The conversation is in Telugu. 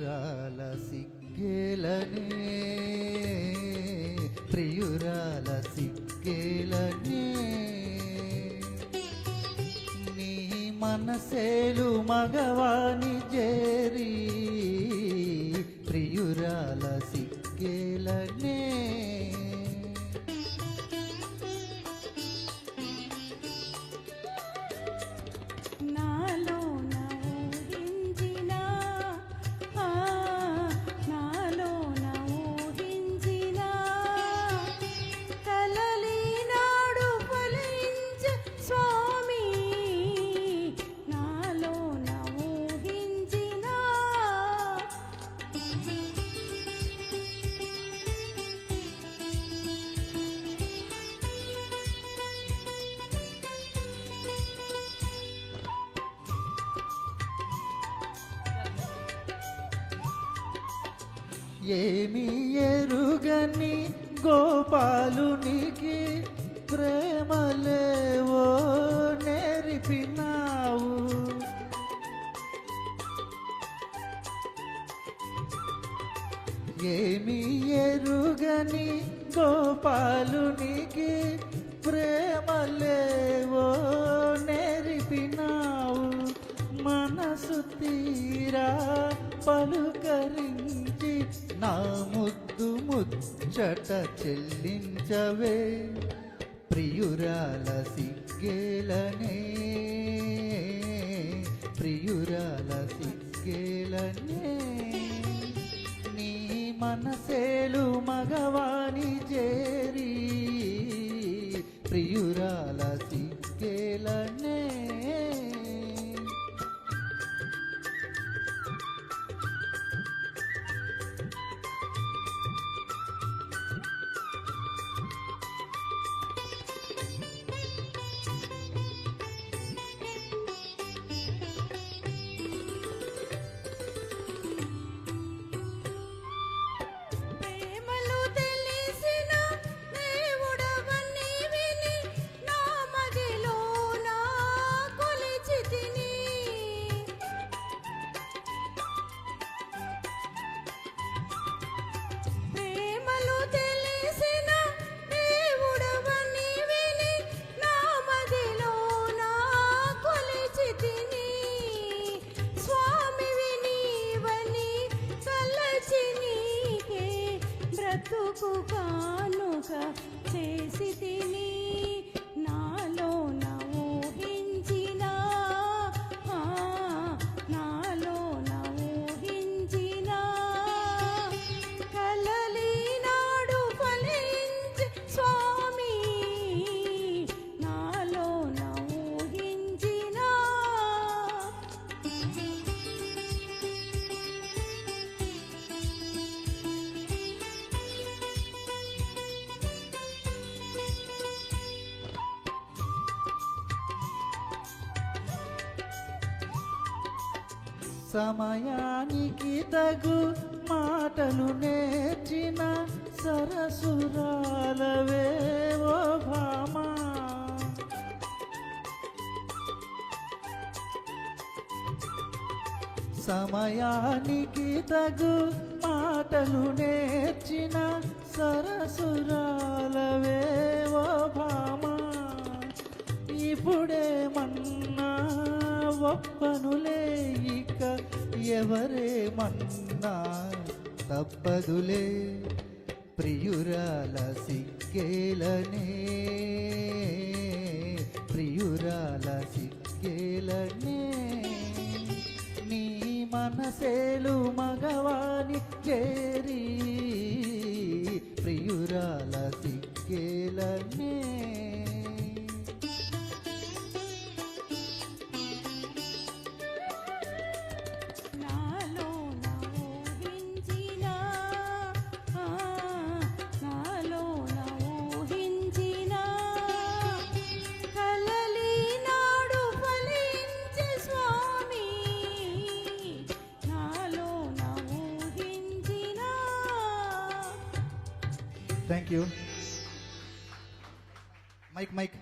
ప్రియురాల సిగ్గేలనే ప్రియురాల సిగ్గేలనే నీ మనసేలు మగవాని జేరి ప్రియురాల సిగ్గేలనే ఏమి ఎరుగని గోపాలునికి ప్రేమలేవో నేర్పినావు. ఏమి ఎరుగని గోపాలునికి ప్రేమలేవో నేర్పినావు. మనసు తీరా పలుకరించి నా ముద్దు ముచ్చట చెల్లించవే ప్రియురాల సిగ్గేలనే ప్రియురాల సిగ్గేలనే నీ మనసేలు మగవాని చేరి ప్రియురాల సిగ్గేలనే బ్రతుకు కానుక చేసి తిని నాలో ఊహించిన నాలో ఊహించిన కలలీనాడు ఫలించి స్వామి నాలో ఊహించిన సమయానికి తగు మాటలు నేర్చిన సరసురాలవే ఓ భామా. సమయానికి తగు మాటలు నేర్చిన సరసురాలవే ఓ భామా. ఇప్పుడేమన్నా ఒప్పనులే ఇక ఎవరేమన్నా తప్పదులే ప్రియురాల సిగ్గేలనే ప్రియురాల సిగ్గేలనే నీ మనసేలు మగవాని చేరి ప్రియురాల సిగ్గేలనే Thank you. Mike.